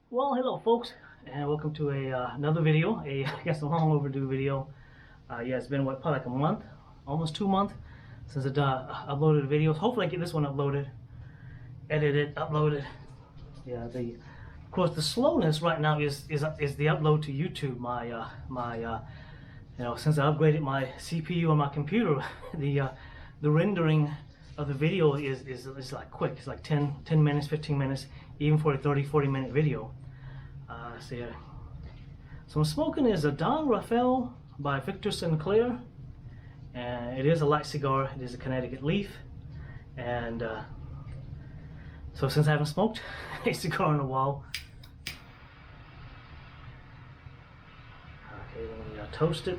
Well, hello folks, and welcome to another video, I guess a long overdue video. Yeah, it's been probably like a month, almost 2 months since I uploaded videos. Hopefully I get this one uploaded, edited, uploaded. Yeah, of course the slowness right now is the upload to YouTube. Since I upgraded my CPU on my computer, the rendering of the video is like quick. It's like 10 minutes, 15 minutes, even for a 30-40 minute video. So I'm smoking is a Don Rafael by Victor Sinclair, and it is a light cigar. It is a Connecticut leaf, and so since I haven't smoked a cigar in a while, okay, let me toast it.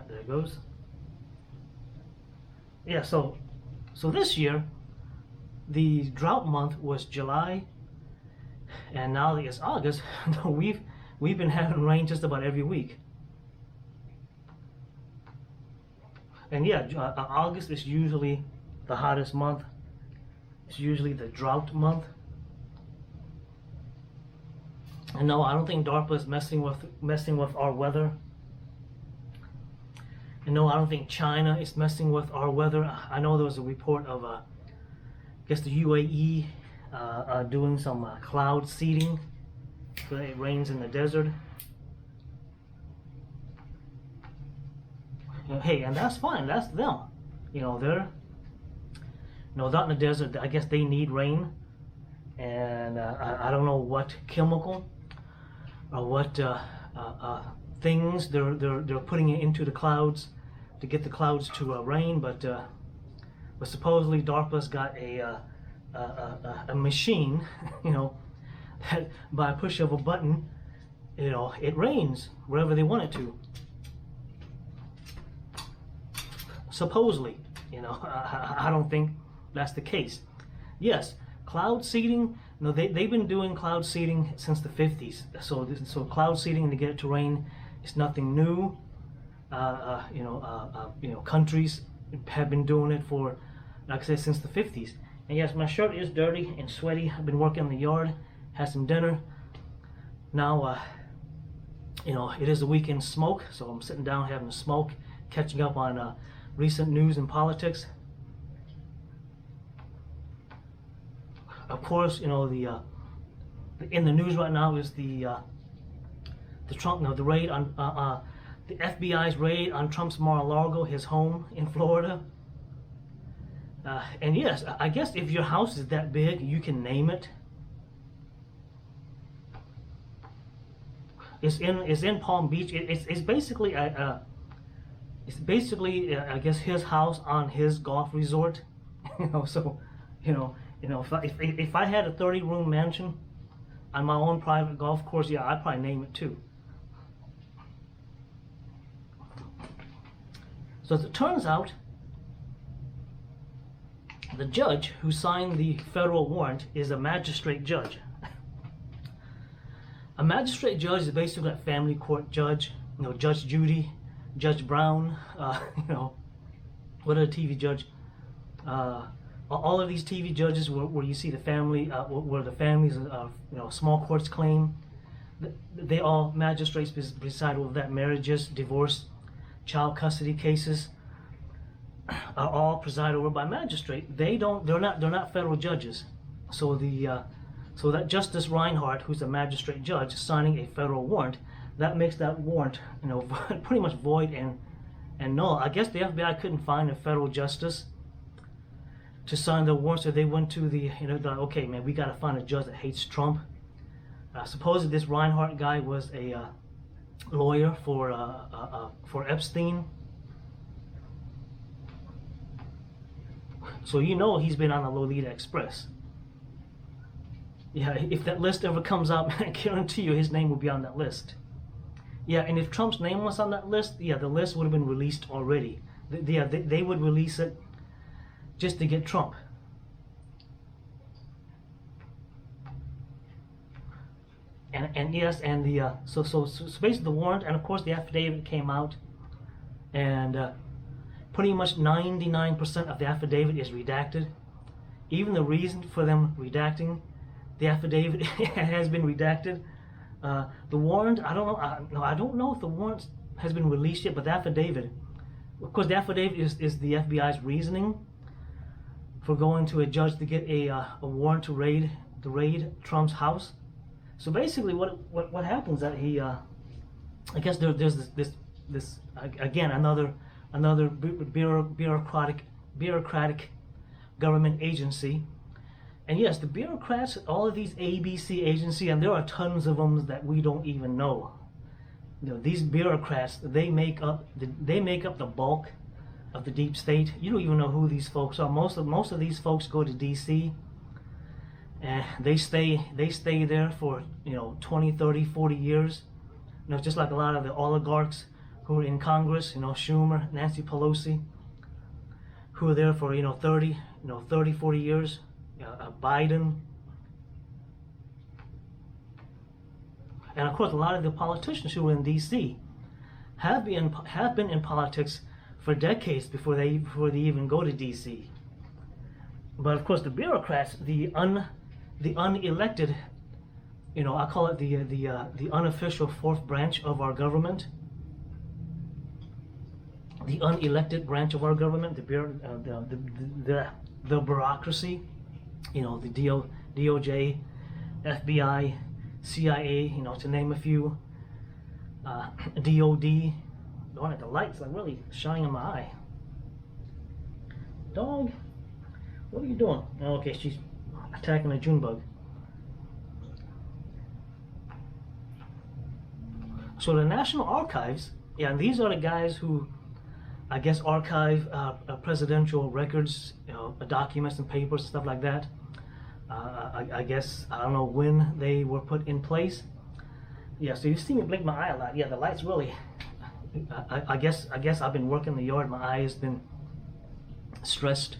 There it goes. Yeah, so this year the drought month was July, and now it's August. we've been having rain just about every week. And yeah, August is usually the hottest month. It's usually the drought month. And no, I don't think DARPA is messing with our weather. And no, I don't think China is messing with our weather. I know there was a report of, I guess, the UAE doing some cloud seeding so that it rains in the desert. Hey, and that's fine. That's them. They're not in the desert. I guess they need rain, and I don't know what chemical or what things they're putting into the clouds to get the clouds to rain, but supposedly DARPA's got a machine, that by a push of a button, it rains wherever they want it to. Supposedly, I don't think that's the case. Yes, cloud seeding. They've been doing cloud seeding since the 50s. So cloud seeding to get it to rain is nothing new. Countries have been doing it for, like I said, since the 50s. And yes, my shirt is dirty and sweaty. I've been working in the yard, had some dinner. Now, it is a weekend smoke, so I'm sitting down having a smoke, catching up on recent news and politics. Of course, in the news right now is the Trump, the raid on the FBI's raid on Trump's Mar-a-Lago, his home in Florida. And yes, I guess if your house is that big, you can name it. It's in Palm Beach. It's basically I guess his house on his golf resort. If I had a 30-room mansion on my own private golf course, yeah, I'd probably name it too. So as it turns out, the judge who signed the federal warrant is a magistrate judge. A magistrate judge is basically a family court judge. Judge Judy, Judge Brown, what other TV judge? All of these TV judges where you see the family, where the families of small courts claim, they all magistrates preside over that. Marriages, divorce, child custody cases are all presided over by magistrate. They're not federal judges. So that Justice Reinhardt, who's a magistrate judge, signing a federal warrant, that makes that warrant pretty much void and null. I guess the FBI couldn't find a federal justice to sign the warrant, so they went to they're like, okay, man, we got to find a judge that hates Trump. Supposedly this Reinhardt guy was a lawyer for Epstein. So he's been on the Lolita Express. Yeah, if that list ever comes out, I guarantee you his name will be on that list. Yeah, and if Trump's name was on that list, yeah, the list would have been released already. They would release it just to get Trump. And and yes, and the so basically the warrant, and of course the affidavit came out, and pretty much 99% of the affidavit is redacted. Even the reason for them redacting the affidavit has been redacted. The warrant, I don't know. I don't know if the warrant has been released yet, but the affidavit, of course, the affidavit is the FBI's reasoning for going to a judge to get a warrant to raid Trump's house. So basically, what happens that he, I guess there's this again another bureaucratic government agency. And yes, the bureaucrats, all of these ABC agencies, and there are tons of them that we don't even know. You know, these bureaucrats, they make up the bulk of the deep state. You don't even know who these folks are. Most of these folks go to DC, and they stay there for 20, 30, 40 years. Just like a lot of the oligarchs who are in Congress, Schumer, Nancy Pelosi, who are there for 30, 40 years. Biden, and of course a lot of the politicians who are in DC have been in politics for decades before they even go to DC. But of course the bureaucrats, the unelected, I call it the unofficial fourth branch of our government, the unelected branch of our government, the bureaucracy. The DOJ, FBI, CIA, to name a few, DOD. Darn it, the light's like really shining in my eye. Dog, what are you doing? Oh, okay, she's attacking a June bug. So the National Archives, yeah, and these are the guys who, I guess, archive presidential records, documents and papers and stuff like that. I guess, I don't know when they were put in place. Yeah, so you see me blink my eye a lot. Yeah, the light's really, I guess I've been working the yard. My eye has been stressed.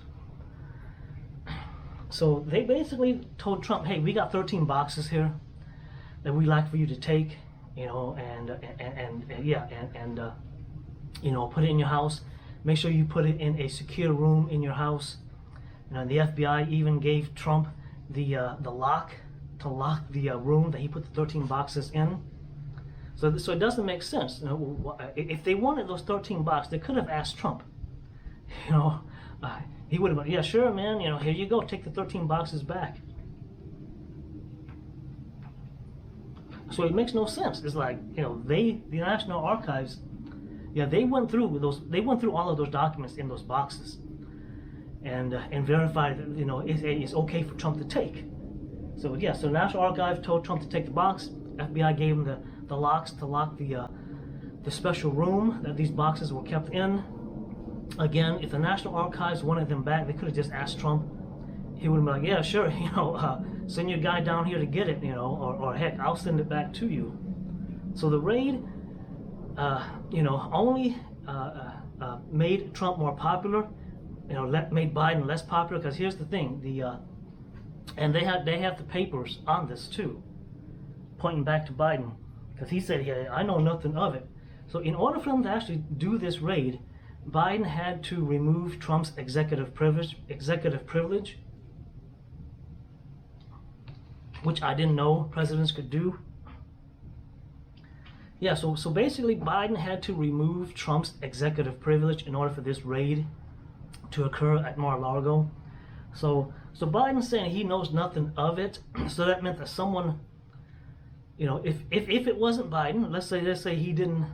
So they basically told Trump, hey, we got 13 boxes here that we'd like for you to take, and put it in your house. Make sure you put it in a secure room in your house. The FBI even gave Trump the lock to lock the room that he put the 13 boxes in. So it doesn't make sense. If they wanted those 13 boxes, they could have asked Trump. He would have been, yeah, sure, man. Here you go. Take the 13 boxes back. So it makes no sense. It's like, the National Archives, yeah, they went through all of those documents in those boxes, and verified that it's okay for Trump to take. So yeah, so the National Archives told Trump to take the box. FBI gave him the locks to lock the special room that these boxes were kept in. Again, if the National Archives wanted them back, they could have just asked Trump. He would have been like, yeah, sure, send your guy down here to get it, or heck, I'll send it back to you. So the raid, only made Trump more popular, made Biden less popular. Because here's the thing, and they have the papers on this too, pointing back to Biden, because he said, yeah, I know nothing of it. So in order for them to actually do this raid, Biden had to remove Trump's executive privilege, which I didn't know presidents could do. Yeah, so basically Biden had to remove Trump's executive privilege in order for this raid to occur at Mar-a-Lago. So Biden's saying he knows nothing of it. So that meant that someone, if it wasn't Biden, let's say he didn't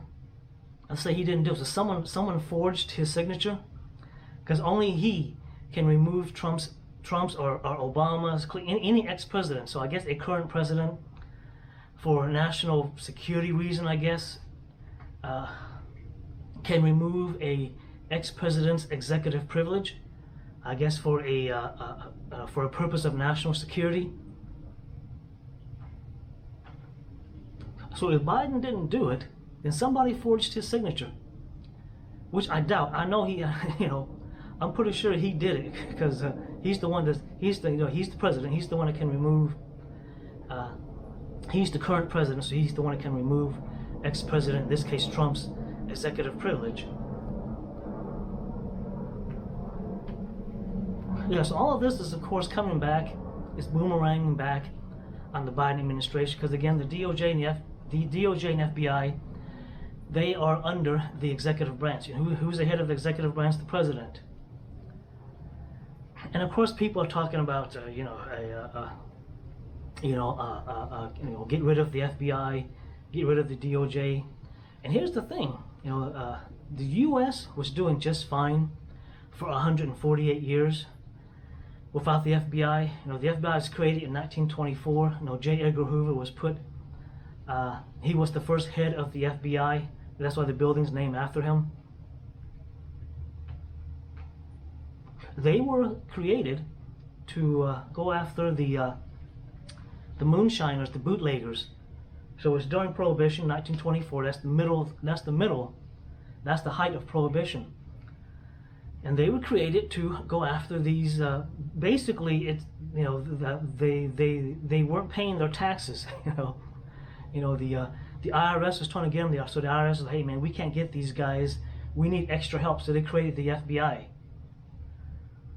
do it. So someone forged his signature, because only he can remove Trump's or Obama's, any ex-president. So I guess a current president, for national security reason, I guess, can remove a ex-president's executive privilege, I guess for a purpose of national security. So if Biden didn't do it, then somebody forged his signature, which I doubt. I know he, I'm pretty sure he did it, because he's the one he's the president. He's the one that can remove he's the current president, so he's the one that can remove ex-president, in this case Trump's, executive privilege. Yes, all of this is, of course, coming back, it's boomeranging back on the Biden administration, because again, the DOJ and FBI, they are under the executive branch. Who's the head of the executive branch? The president. And of course, people are talking about, get rid of the FBI, get rid of the DOJ. And here's the thing, the U.S. was doing just fine for 148 years without the FBI. The FBI was created in 1924. J. Edgar Hoover was he was the first head of the FBI. That's why the building's named after him. They were created to go after the moonshiners, the bootleggers. So it was during Prohibition, 1924. That's the height of Prohibition. And they were created to go after these. Basically, they weren't paying their taxes. The IRS was trying to get them there. So the IRS was, hey man, we can't get these guys. We need extra help. So they created the FBI.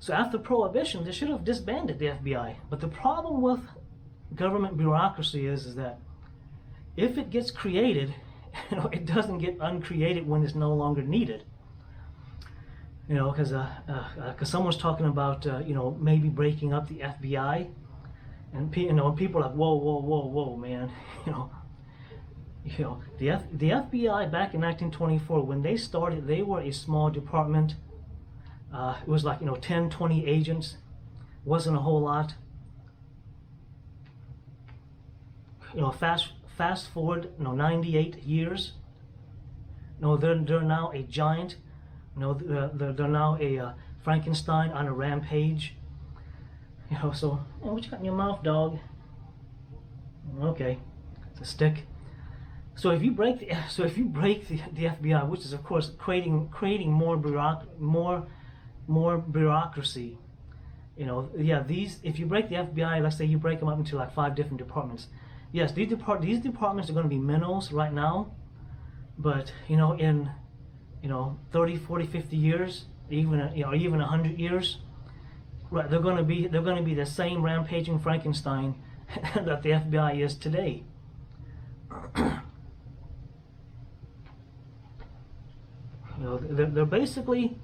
So after Prohibition, they should have disbanded the FBI. But the problem with government bureaucracy is that if it gets created, it doesn't get uncreated when it's no longer needed. Because someone's talking about maybe breaking up the FBI, and people are like, whoa, man, the FBI back in 1924, when they started, they were a small department. It was like 10, 20 agents, wasn't a whole lot. Fast forward 98 years. They're now a giant. They're now a Frankenstein on a rampage. So what you got in your mouth, dog? Okay, it's a stick. So if you break the FBI, which is of course creating more bureaucracy, if you break the FBI, let's say you break them up into like 5 different departments. Yes, these departments are going to be minnows right now, but in 30, 40, 50 years, even 100 years, right, they're going to be the same rampaging Frankenstein that the FBI is today. They're basically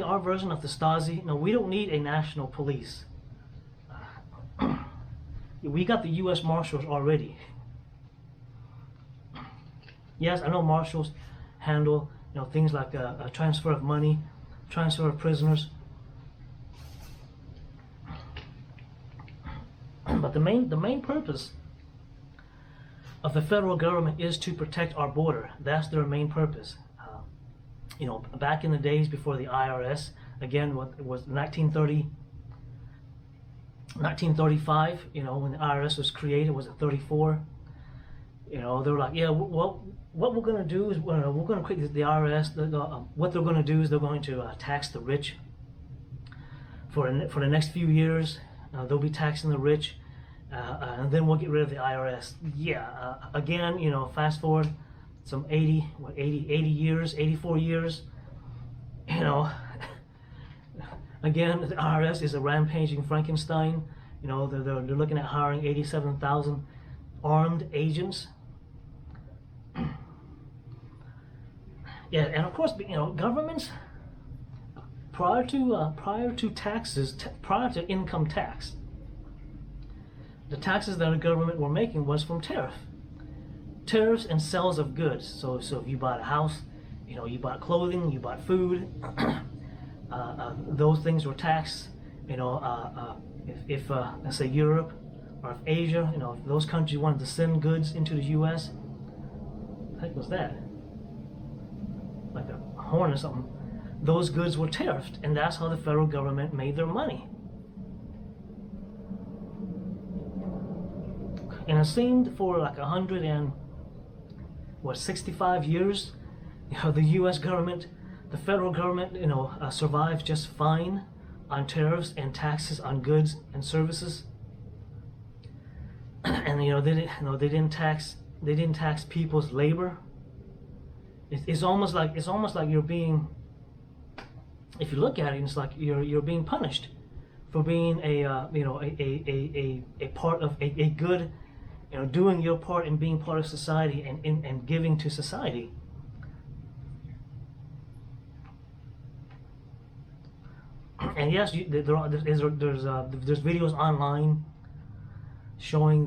our version of the Stasi. We don't need a national police. We got the U.S. Marshals already. Yes, I know Marshals handle things like a transfer of money, transfer of prisoners. But the main purpose of the federal government is to protect our border. That's their main purpose. Back in the days before the IRS, again, what it was 1935, when the IRS was created, was it 34? They were like, yeah, well, what we're going to do is we're going to create the IRS. What they're going to do is they're going to tax the rich for the next few years. They'll be taxing the rich, and then we'll get rid of the IRS. Yeah, again, fast forward some 84 years, again, the IRS is a rampaging Frankenstein. They're looking at hiring 87,000 armed agents. Yeah, and of course, governments prior to taxes, prior to income tax, the taxes that the government were making was from tariffs and sales of goods. So if you bought a house, you bought clothing, you bought food, those things were taxed. If let's say Europe or if Asia, if those countries wanted to send goods into the U.S., what the heck was that? Like a horn or something. Those goods were tariffed, and that's how the federal government made their money. And it seemed for like 65 years, the U.S. government, the federal government, survived just fine on tariffs and taxes on goods and services. and they didn't tax people's labor. It's almost like you're being, if you look at it, it's like you're being punished for being a part of a good, doing your part and being part of society and giving to society. And yes, there's videos online showing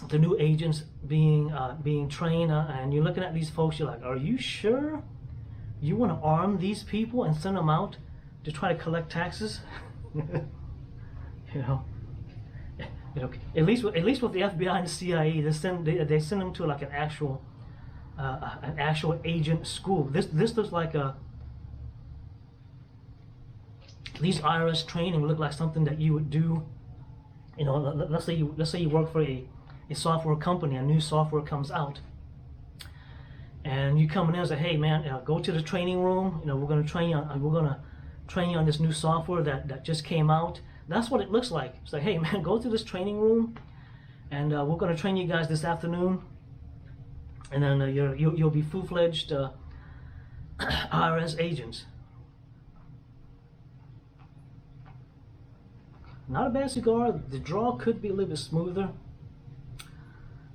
the new agents being trained, and you're looking at these folks. You're like, are you sure you want to arm these people and send them out to try to collect taxes? At least with the FBI and the CIA, they send them to like an actual agent school. This looks like these IRS training look like something that you would do. Let's say you work for a software company. A new software comes out, and you come in there and say, hey man, go to the training room. We're going to train you on this new software that just came out. That's what it looks like. It's like, hey man, go to this training room, and we're going to train you guys this afternoon, and then you'll be full-fledged IRS agents. Not a bad cigar. The draw could be a little bit smoother,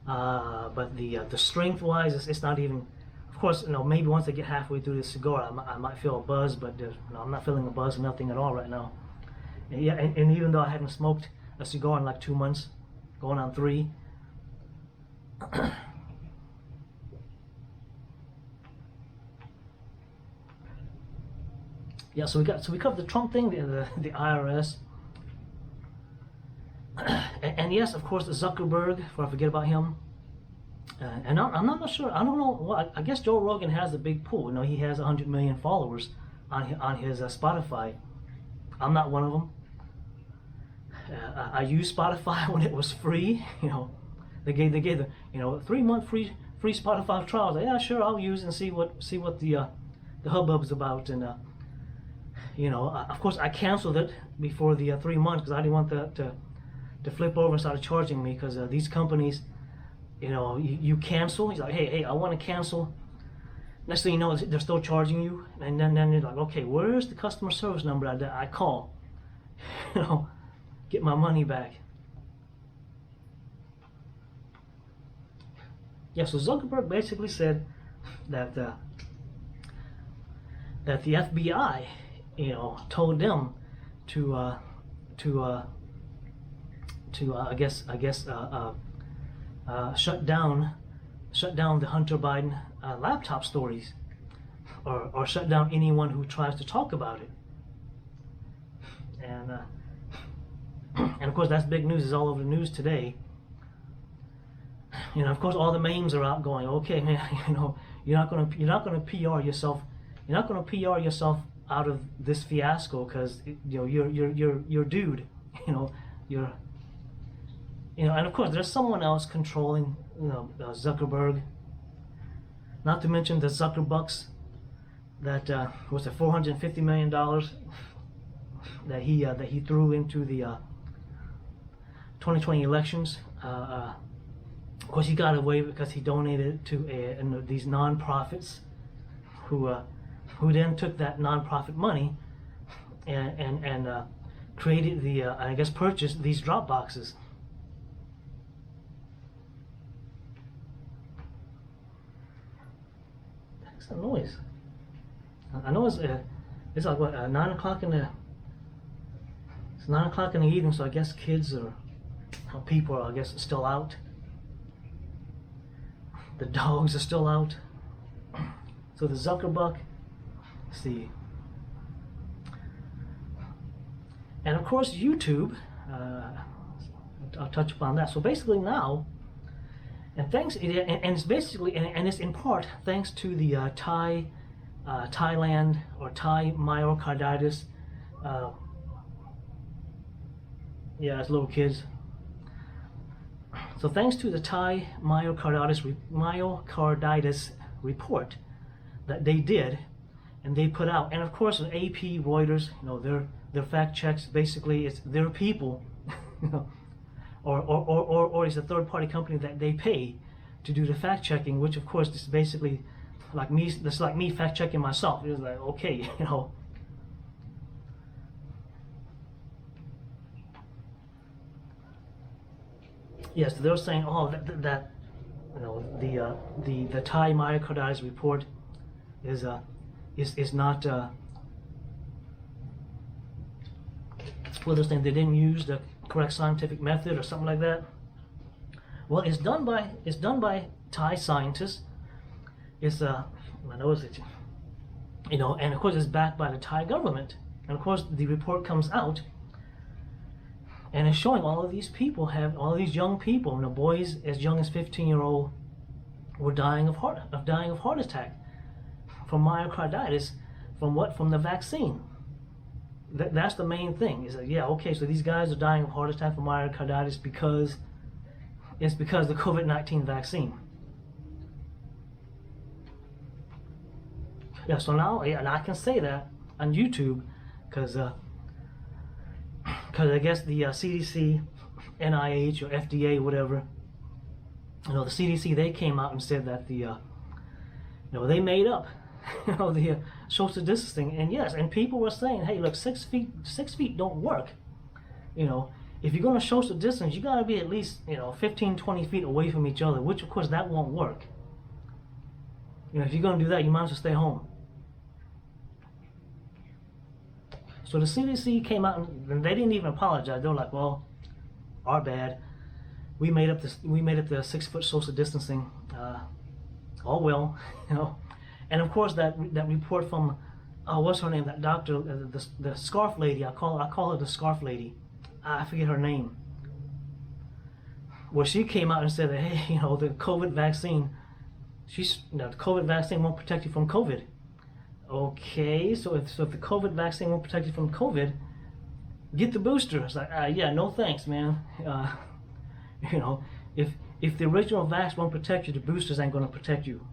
but the strength-wise, it's not even. Of course, maybe once I get halfway through this cigar, I might feel a buzz, but I'm not feeling a buzz, nothing at all right now. And yeah, and even though I haven't smoked a cigar in like 2 months, going on 3. Yeah, so we covered the Trump thing, the IRS. And yes, of course, Zuckerberg, before I forget about him. And I'm not sure, I don't know, well, I guess Joe Rogan has a big pool. He has 100 million followers on his Spotify. I'm not one of them. I used Spotify when it was free. They gave the 3-month free Spotify trials. Yeah, sure, I'll use and see what the hubbub's about. And of course, I canceled it before the 3 months because I didn't want that to flip over and start charging me, because these companies, you cancel. He's like, hey, I want to cancel. Next thing you know, they're still charging you, and then you're like, okay, where's the customer service number that I call? Get my money back. Yeah, so Zuckerberg basically said that the FBI, told them to shut down the Hunter Biden laptop stories, or shut down anyone who tries to talk about it. And of course, that's big news. It's all over the news today. Of course, all the memes are out going, okay, man, you're not gonna PR yourself. You're not gonna PR yourself out of this fiasco, because you're dude. You're. And of course, there's someone else controlling, Zuckerberg. Not to mention the Zuckerbucks that was the $450 million that he threw into the 2020 elections. Of course, he got away because he donated to these nonprofits, who then took that nonprofit money and created purchased these drop boxes. What's that noise? I know it's like what 9 o'clock in the. It's 9 o'clock in the evening, so I guess kids or people are, still out. The dogs are still out. So the Zuckerbuck, let's see. And of course YouTube, I'll touch upon that. So basically now, and it's basically, and it's in part thanks to the Thailand or Thai myocarditis. Yeah, it's little kids. So thanks to the Thai myocarditis report that they did, and they put out, and of course AP, Reuters, their fact checks, basically it's their people, or it's a third-party company that they pay to do the fact checking, which of course is basically like me. That's like me fact checking myself. It's like, okay, you know. Yes, they're saying, oh, that you know, the Thai myocarditis report is not. Well, they're saying they didn't use the correct scientific method or something like that. Well, it's done by Thai scientists. It's I know it, you know, and of course it's backed by the Thai government. And of course the report comes out, and it's showing all of these people have all of these young people, you know, boys as young as 15-year-old, were dying of heart attack from myocarditis, from the vaccine. That's the main thing. Is that, yeah, okay, so these guys are dying of heart attack from myocarditis because it's because of the COVID-19 vaccine. Yeah, so now, yeah, and I can say that on YouTube because I guess the CDC, NIH, or FDA, whatever, you know, the CDC, they came out and said that you know, they made up, you know, the social distancing, and yes, and people were saying, hey, look, 6 feet don't work. You know, if you're going to social distance, you got to be at least, you know, 15, 20 feet away from each other, which of course that won't work. You know, if you're going to do that, you might as well stay home. So the CDC came out and they didn't even apologize. They were like, well, our bad. We made up the 6 foot social distancing. Oh well, you know. And of course that report from what's her name? That doctor, the scarf lady. I call her the scarf lady. I forget her name. Well, she came out and said that, hey, you know, the COVID vaccine, the COVID vaccine won't protect you from COVID. Okay, so if the COVID vaccine won't protect you from COVID, get the booster. It's like, yeah, no thanks, man. You know, if the original vax won't protect you, the boosters ain't going to protect you.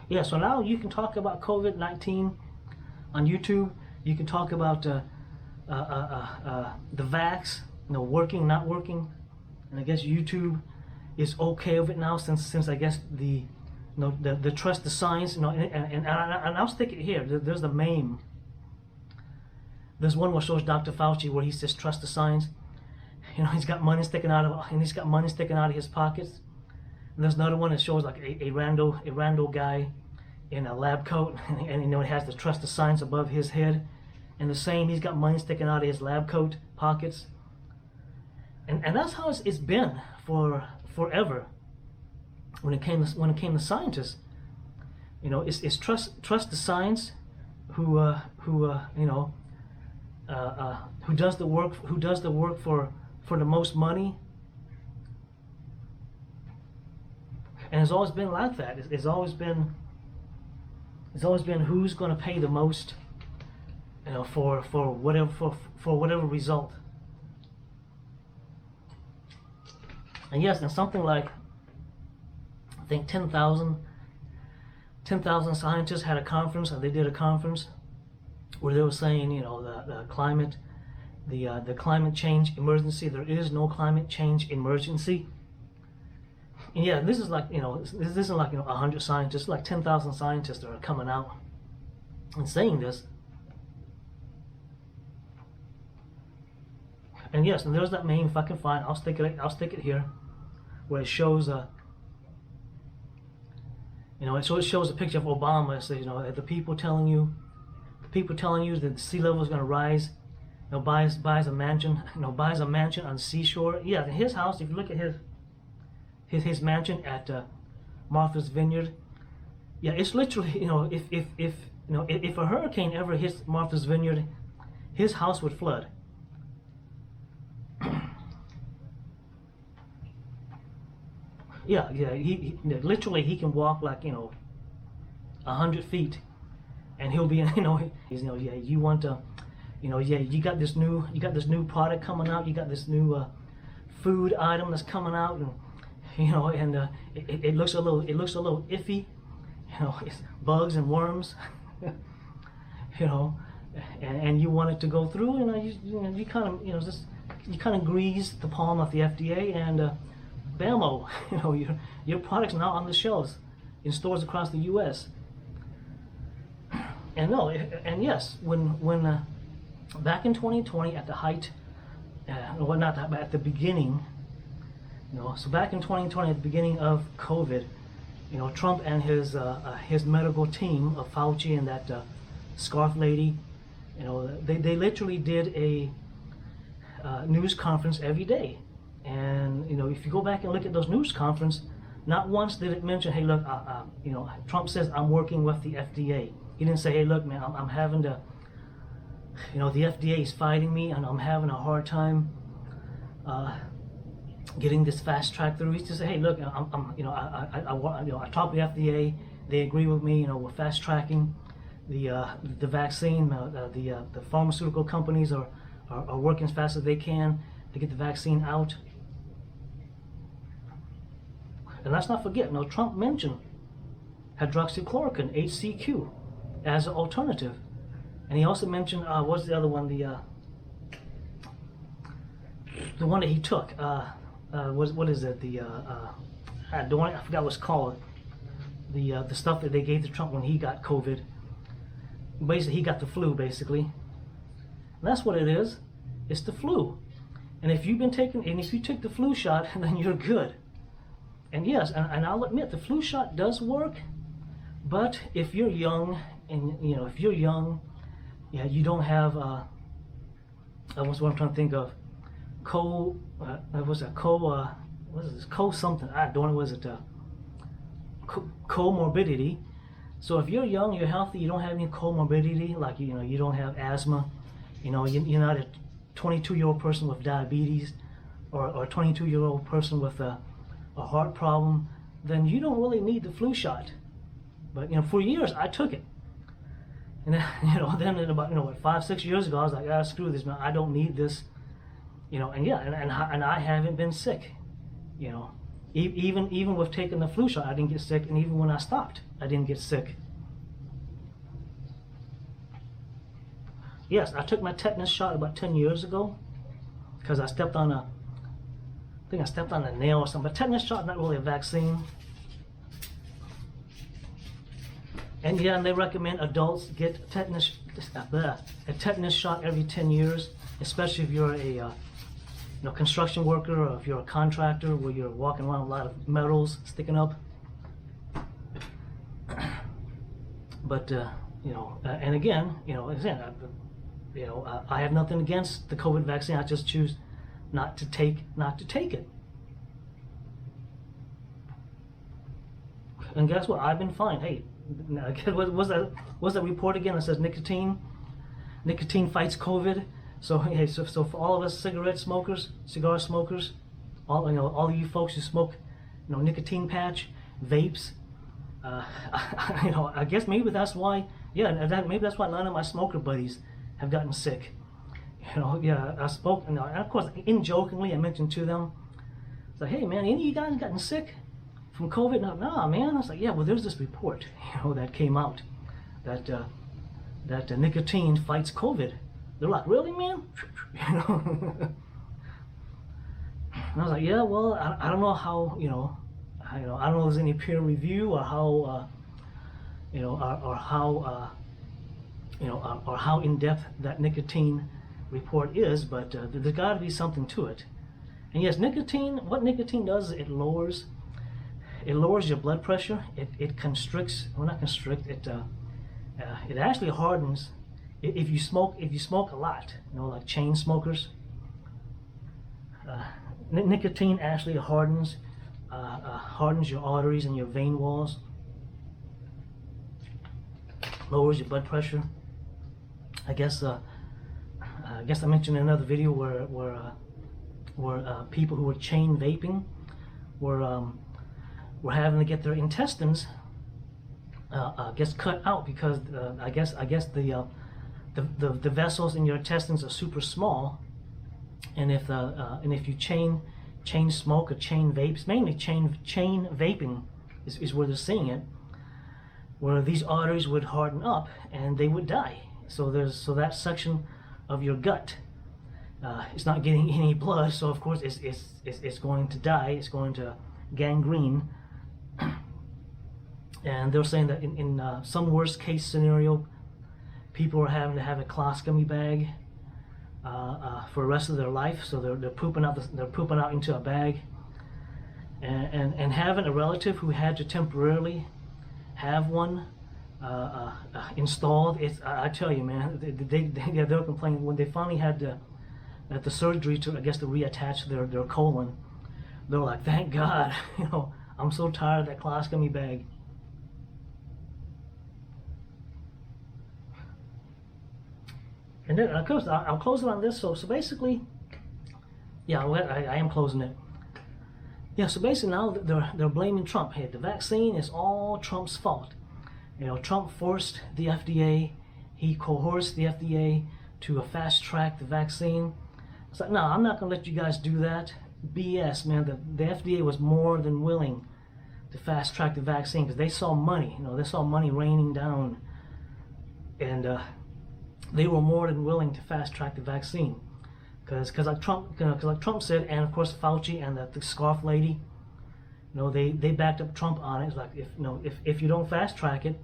Yeah, so now you can talk about COVID-19 on YouTube. You can talk about the vax, you know, working, not working, and I guess YouTube is okay with it now since I guess the trust the science, you know, and I'll stick it here. There's the meme. There's one where shows Dr. Fauci where he says trust the science. You know, he's got money sticking out of his pockets. And there's another one that shows like a rando guy in a lab coat, and you know, he has the trust the science above his head. And the same, he's got money sticking out of his lab coat pockets. And that's how it's been for forever. When it came to scientists, you know, it's trust the science, who you know, who does the work for the most money. And it's always been like that. It's always been who's going to pay the most, you know, for whatever result. And yes, and something like, I think 10,000 scientists had a conference, and they did a conference where they were saying, you know, the climate change emergency. There is no climate change emergency. And yeah, this is like, you know, this isn't like, you know, 100 scientists, like 10,000 scientists that are coming out and saying this. And yes, and there's that main fucking fine. I'll stick it here, where it shows you know, so it shows a picture of Obama. It says, you know, the people telling you that the sea level is going to rise. You know, buys a mansion, you know, buys a mansion on the seashore. Yeah, his house. If you look at his mansion at Martha's Vineyard, yeah, it's literally, you know, if a hurricane ever hits Martha's Vineyard, his house would flood. Yeah, he literally, he can walk like, you know, 100 feet, and he'll be, you know, yeah, you want to, you know, yeah, you got this new product coming out, you got this new food item that's coming out, and you know, and it looks a little iffy, you know, it's bugs and worms, you know, and you want it to go through, you kind of, just you kind of grease the palm of the FDA, and bammo, your product's now on the shelves in stores across the U.S. And no, and yes, when back in 2020 at the height, well, not that, but at the beginning, so back in 2020 at the beginning of COVID, Trump and his medical team of Fauci and that scarf lady, they literally did a news conference every day. And if you go back and look at those news conferences, not once did it mention, hey, look, Trump says I'm working with the FDA. He didn't say, hey, look, man, I'm having to, the FDA is fighting me, and I'm having a hard time getting this fast track through. He just say, hey, look, I talked to the FDA. They agree with me. We're fast tracking the vaccine. The pharmaceutical companies are working as fast as they can to get the vaccine out. And let's not forget, Trump mentioned hydroxychloroquine, HCQ, as an alternative. And he also mentioned, what's the other one? The one that he took. What is it? I forgot what's called. The stuff that they gave to Trump when he got COVID. Basically, he got the flu, basically. And that's what it is. It's the flu. And if you take the flu shot, then you're good. And yes, and I'll admit, the flu shot does work. But if you're young, and you don't have what's what I'm trying to think of, comorbidity. So if you're young, you're healthy, you don't have any comorbidity, like you don't have asthma, you're not a 22-year-old person with diabetes, or a 22-year-old person with a heart problem, then you don't really need the flu shot. But for years I took it. And then, then in about 5-6 years ago, I was like, screw this, man. I don't need this, and I haven't been sick, Even with taking the flu shot, I didn't get sick, and even when I stopped, I didn't get sick. Yes, I took my tetanus shot about 10 years ago because I stepped on a nail or something. But tetanus shot is not really a vaccine. And yeah, and they recommend adults get a tetanus shot every 10 years, especially if you're a construction worker, or if you're a contractor where you're walking around with a lot of metals sticking up. But and again, I have nothing against the COVID vaccine. I just choose not to take it. And guess what? I've been fine. Hey, what's that report again that says nicotine fights COVID? So hey, so for all of us cigar smokers, all of you folks who smoke, nicotine patch, vapes, I guess maybe that's why. Yeah, maybe that's why none of my smoker buddies have gotten sick. Yeah, I spoke, and of course, jokingly, I mentioned to them, it's like, hey man, any of you guys gotten sick from COVID? No, nah, man. I was like, yeah, well, there's this report, that came out that nicotine fights COVID. They're like, really, man? And I was like, yeah, well, I don't know how, I don't know if there's any peer review or how, or how in depth that nicotine report is, but there's got to be something to it. And yes, what nicotine does is it lowers your blood pressure. It constricts, well, not constrict. It actually hardens. If you smoke a lot, like chain smokers, nicotine actually hardens your arteries and your vein walls, lowers your blood pressure. I guess I mentioned in another video where people who were chain vaping were having to get their intestines cut out because I guess the vessels in your intestines are super small, and if you chain smoke or chain vapes, mainly chain vaping is where they're seeing it, where these arteries would harden up and they would die. So that section of your gut is not getting any blood, so of course it's going to die. It's going to gangrene. And they're saying that in some worst case scenario, people are having to have a colostomy bag for the rest of their life. So they're pooping out into a bag, and having a relative who had to temporarily have one installed. I tell you, man, they're complaining when they finally had the surgery to, I guess, to reattach their colon. They're like, thank God, I'm so tired of that colostomy bag. And then, of course, I'll close it on this. So basically, yeah, I am closing it. Yeah, so basically now they're blaming Trump. Hey, the vaccine is all Trump's fault. Trump forced the FDA, he coerced the FDA to fast track the vaccine. It's like, no, I'm not going to let you guys do that. BS, man. The FDA was more than willing to fast track the vaccine because they saw money. They saw money raining down, and they were more than willing to fast track the vaccine. Because like Trump said, and of course Fauci and the scarf lady, they backed up Trump on it. It's like, if you don't fast track it,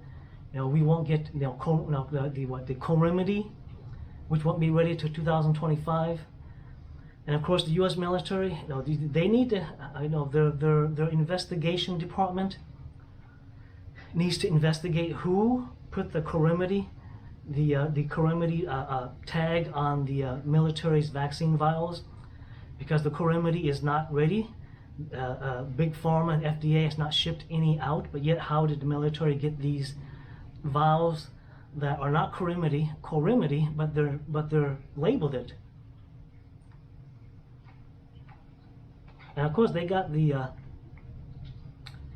we won't get the Comirnaty, which won't be ready till 2025. And of course the U.S. military, they need to, their investigation department needs to investigate who put the Comirnaty, the Comirnaty tag on the military's vaccine vials, because the Comirnaty is not ready. Big Pharma and FDA has not shipped any out, but yet how did the military get these vials that are not Comirnaty, but they're labeled it? And of course they got the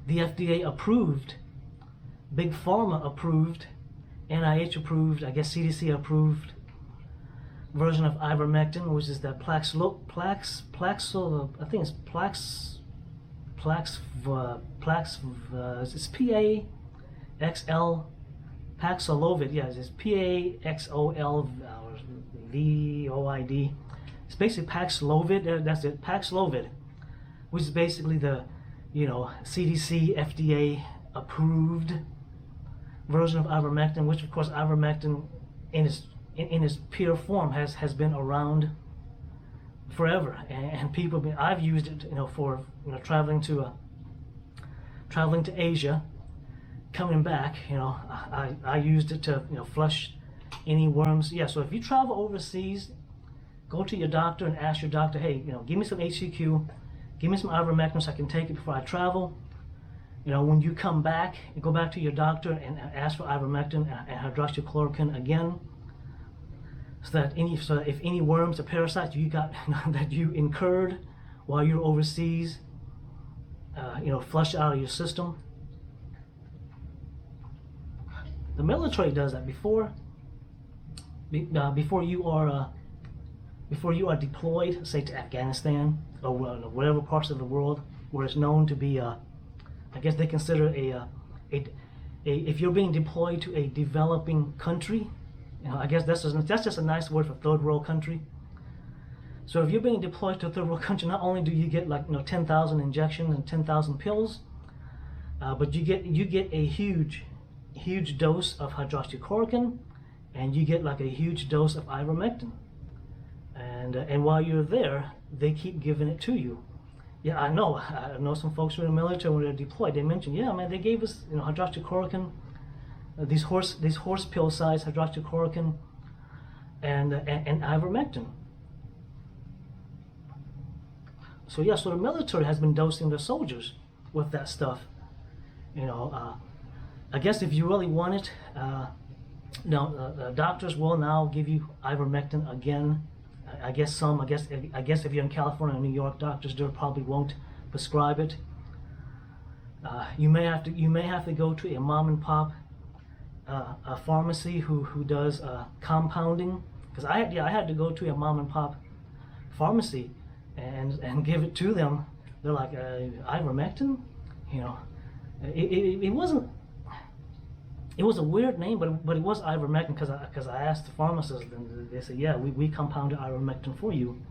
FDA approved, Big Pharma approved, NIH approved, I guess CDC approved version of Ivermectin, which is the it's Paxlovid, yeah, it's Paxolvoid. It's basically Paxlovid, that's it, Paxlovid, which is basically the, CDC, FDA approved version of ivermectin, which of course ivermectin in its pure form has been around forever, and people I've used it for traveling to Asia, coming back, I used it to flush any worms. Yeah, so if you travel overseas, go to your doctor and ask your doctor, hey, give me some HCQ, give me some ivermectin so I can take it before I travel. When you come back, you go back to your doctor and ask for ivermectin and hydroxychloroquine again, so that if any worms or parasites you got that you incurred while you're overseas, flush out of your system. The military does that before you are deployed, say to Afghanistan or whatever parts of the world where it's known to be I guess they consider if you're being deployed to a developing country, I guess that's just a nice word for third world country. So if you're being deployed to a third world country, not only do you get 10,000 injections and 10,000 pills, but you get a huge dose of hydroxychloroquine, and you get a huge dose of ivermectin. And while you're there, they keep giving it to you. Yeah, I know some folks who are in the military when they're deployed. They mentioned, yeah, man, they gave us hydroxychloroquine, these horse pill size hydroxychloroquine, and ivermectin. So yeah, so the military has been dosing their soldiers with that stuff. I guess if you really want it, doctors will now give you ivermectin again. I guess if you're in California or New York, doctors there probably won't prescribe it. You may have to go to a mom and pop a pharmacy who does compounding, because I had to go to a mom and pop pharmacy and give it to them. They're like, ivermectin, it It was a weird name, but it was ivermectin because I asked the pharmacist, and they said, yeah, we compounded ivermectin for you.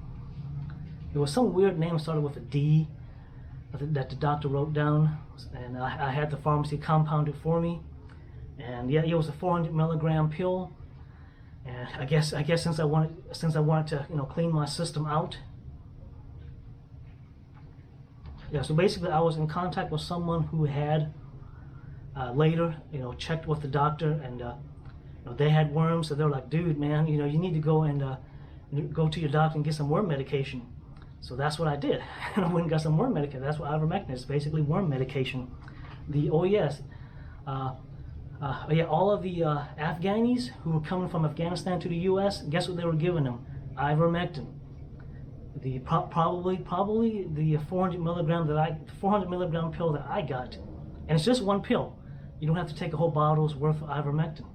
It was some weird name, started with a D, that the doctor wrote down, and I had the pharmacy compound it for me. And yeah, it was a 400 milligram pill. And I guess since I wanted to, you know, clean my system out. Yeah, so basically I was in contact with someone who had later, you know, checked with the doctor, and you know, they had worms, so they're like, dude, man, you know, you need to go and go to your doctor and get some worm medication. So that's what I did. And I went and got some worm medication. That's what ivermectin is, basically worm medication. Yeah, all of the Afghanis who were coming from Afghanistan to the U.S., guess what they were giving them? Ivermectin. The probably the 400 milligram pill that I got, and it's just one pill. You don't have to take a whole bottle's worth of ivermectin.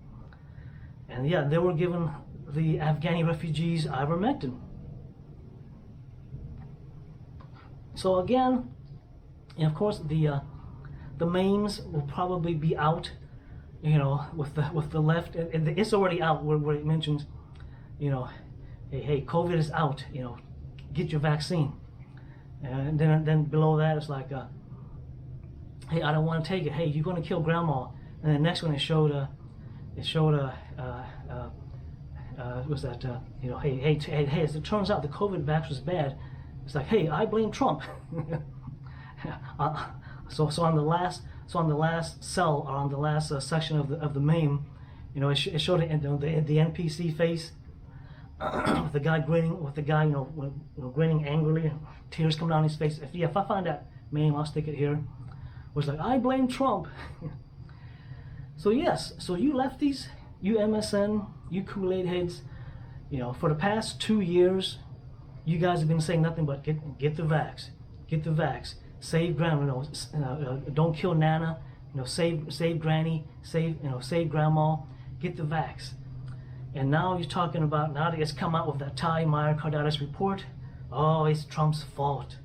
And yeah, they were giving the Afghani refugees ivermectin. So again, and of course the memes will probably be out, you know, with the left, and it's already out where it mentions, you know, hey, COVID is out, you know, get your vaccine. And then below that it's like, hey, I don't want to take it. Hey, you're going to kill grandma. And the next one it showed was that you know, hey, as it turns out the COVID vax was bad. It's like, hey, I blame Trump. So on the last cell, or on the last section of the meme, you know, it showed the NPC face, with the guy grinning, you know, grinning angrily, tears coming down his face. If I find that meme, I'll stick it here. It was like, I blame Trump. So yes, so you lefties, you MSN, you Kool-Aid heads, you know, for the past 2 years, you guys have been saying nothing but get the vax, get the vax, save grandma, you know, don't kill Nana, you know, save Granny, save Grandma, get the vax. And now he's talking about, now that it's come out with that Thai myocarditis report, oh, it's Trump's fault.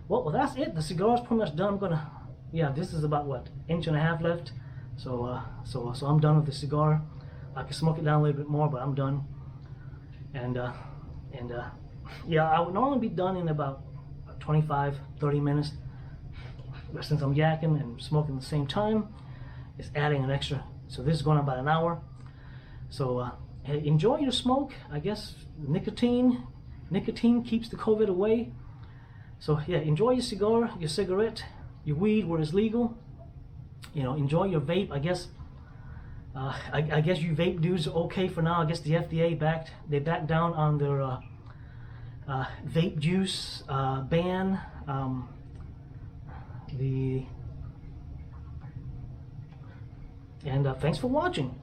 Well, that's it. The cigar's pretty much done. I'm gonna, yeah, this is about what, inch and a half left. So I'm done with the cigar. I can smoke it down a little bit more, but I'm done. And yeah, I would normally be done in about 25-30 minutes. But since I'm yakking and smoking at the same time, it's adding an extra. So this is going on about an hour. So hey, enjoy your smoke. I guess nicotine keeps the COVID away. So yeah, enjoy your cigar, your cigarette, your weed where it's legal. You know, enjoy your vape. I guess I guess you vape dudes are okay for now. I guess the FDA backed down on their vape juice ban. Thanks for watching.